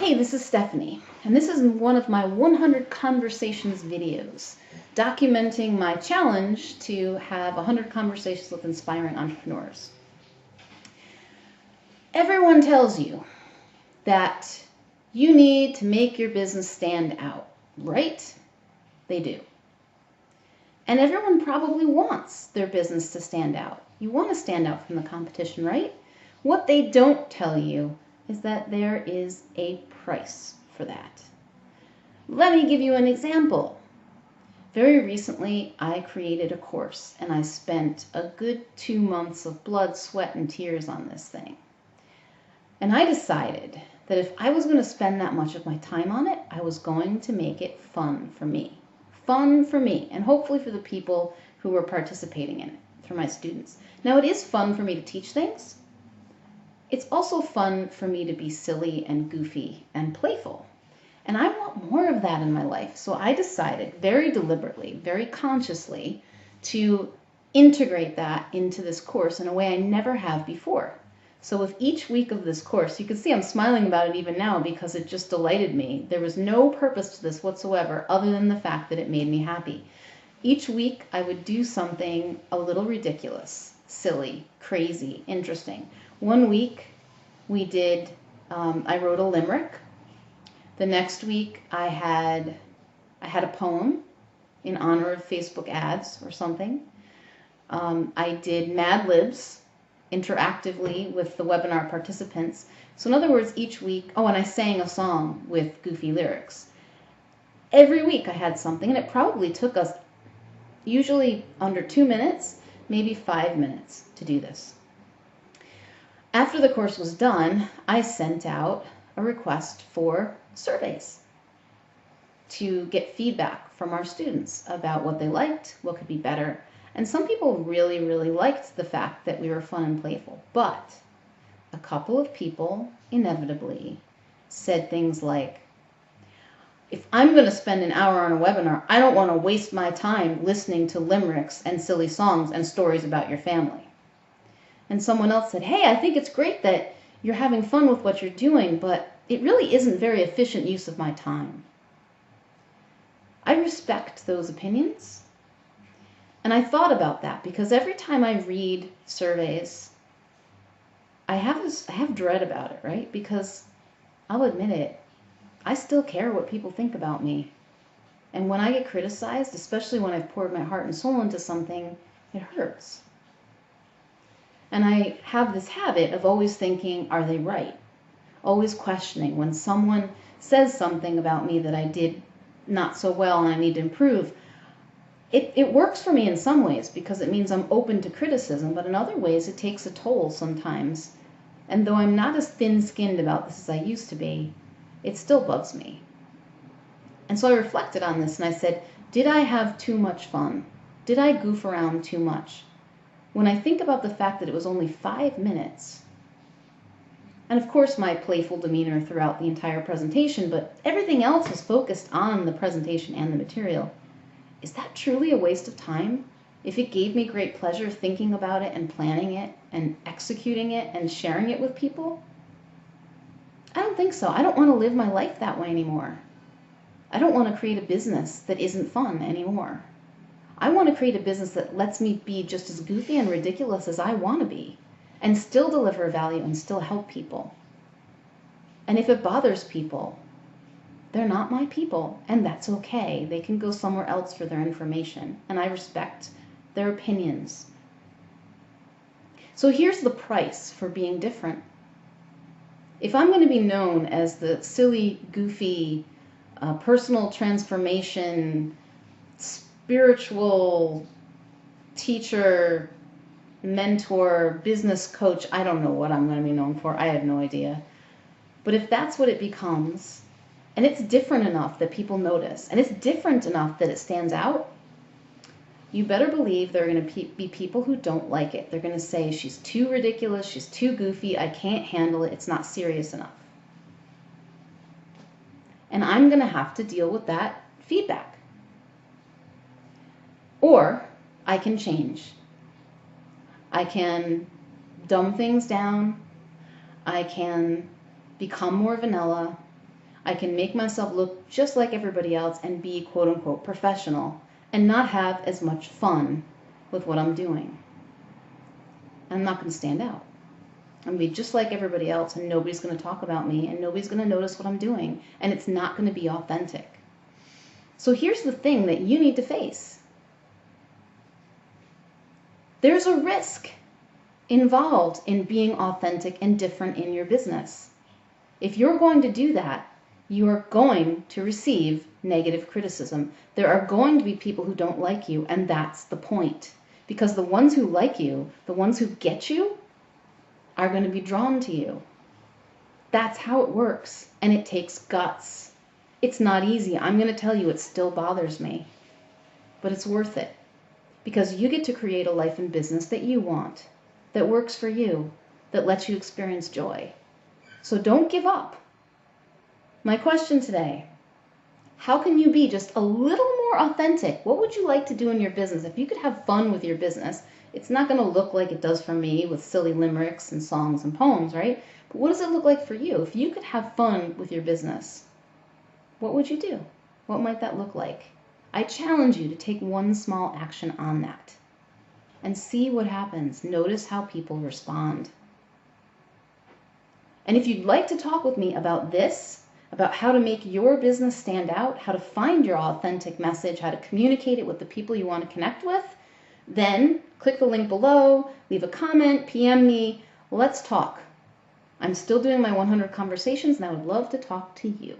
Hey, this is Stephanie, and this is one of my 100 conversations videos, documenting my challenge to have 100 conversations with inspiring entrepreneurs. Everyone tells you that you need to make your business stand out, right? They do. And everyone probably wants their business to stand out. You want to stand out from the competition, right? What they don't tell you is that there is a price for that. Let me give you an example. Very recently, I created a course, and I spent a good 2 months of blood, sweat, and tears on this thing. And I decided that if I was going to spend that much of my time on it, I was going to make it fun for me. Fun for me, and hopefully for the people who were participating in it, for my students. Now, it is fun for me to teach things. It's also fun for me to be silly and goofy and playful. And I want more of that in my life. So I decided very deliberately, very consciously, to integrate that into this course in a way I never have before. So with each week of this course, you can see I'm smiling about it even now because it just delighted me. There was no purpose to this whatsoever other than the fact that it made me happy. Each week I would do something a little ridiculous, silly, crazy, interesting. One week we did, I wrote a limerick. The next week I had a poem in honor of Facebook ads or something. I did Mad Libs interactively with the webinar participants. So in other words, each week, and I sang a song with goofy lyrics. Every week I had something, and it probably took us usually under 2 minutes, maybe 5 minutes to do this. After the course was done, I sent out a request for surveys to get feedback from our students about what they liked, what could be better. And some people really, really liked the fact that we were fun and playful. But a couple of people inevitably said things like, if I'm going to spend an hour on a webinar, I don't want to waste my time listening to limericks and silly songs and stories about your family. And someone else said, hey, I think it's great that you're having fun with what you're doing, but it really isn't very efficient use of my time. I respect those opinions. And I thought about that because every time I read surveys, I have dread about it, right? Because I'll admit it, I still care what people think about me. And when I get criticized, especially when I've poured my heart and soul into something, it hurts. And I have this habit of always thinking, are they right? Always questioning when someone says something about me that I did not so well and I need to improve. It works for me in some ways because it means I'm open to criticism, but in other ways it takes a toll sometimes. And though I'm not as thin-skinned about this as I used to be, it still bugs me. And so I reflected on this and I said, did I have too much fun? Did I goof around too much? When I think about the fact that it was only 5 minutes, and of course my playful demeanor throughout the entire presentation, but everything else was focused on the presentation and the material, is that truly a waste of time? If it gave me great pleasure thinking about it and planning it and executing it and sharing it with people? I don't think so. I don't want to live my life that way anymore. I don't want to create a business that isn't fun anymore. I want to create a business that lets me be just as goofy and ridiculous as I want to be and still deliver value and still help people. And if it bothers people, they're not my people, and that's okay. They can go somewhere else for their information, and I respect their opinions. So here's the price for being different. If I'm going to be known as the silly, goofy, personal transformation, spiritual teacher, mentor, business coach, I don't know what I'm going to be known for. I have no idea. But if that's what it becomes, and it's different enough that people notice, and it's different enough that it stands out, you better believe there are going to be people who don't like it. They're going to say, she's too ridiculous, she's too goofy, I can't handle it, it's not serious enough. And I'm going to have to deal with that feedback. Or I can change. I can dumb things down. I can become more vanilla. I can make myself look just like everybody else and be quote unquote professional and not have as much fun with what I'm doing. I'm not going to stand out. I'm going to be just like everybody else, and nobody's going to talk about me, and nobody's going to notice what I'm doing, and it's not going to be authentic. So here's the thing that you need to face. There's a risk involved in being authentic and different in your business. If you're going to do that, you are going to receive negative criticism. There are going to be people who don't like you, and that's the point. Because the ones who like you, the ones who get you, are going to be drawn to you. That's how it works, and it takes guts. It's not easy. I'm going to tell you, it still bothers me, but it's worth it, because you get to create a life and business that you want, that works for you, that lets you experience joy. So don't give up. My question today, how can you be just a little more authentic? What would you like to do in your business? If you could have fun with your business, it's not going to look like it does for me with silly limericks and songs and poems, right? But what does it look like for you? If you could have fun with your business, what would you do? What might that look like? I challenge you to take one small action on that and see what happens. Notice how people respond. And if you'd like to talk with me about this, about how to make your business stand out, how to find your authentic message, how to communicate it with the people you want to connect with, then click the link below, leave a comment, PM me, let's talk. I'm still doing my 100 conversations, and I would love to talk to you.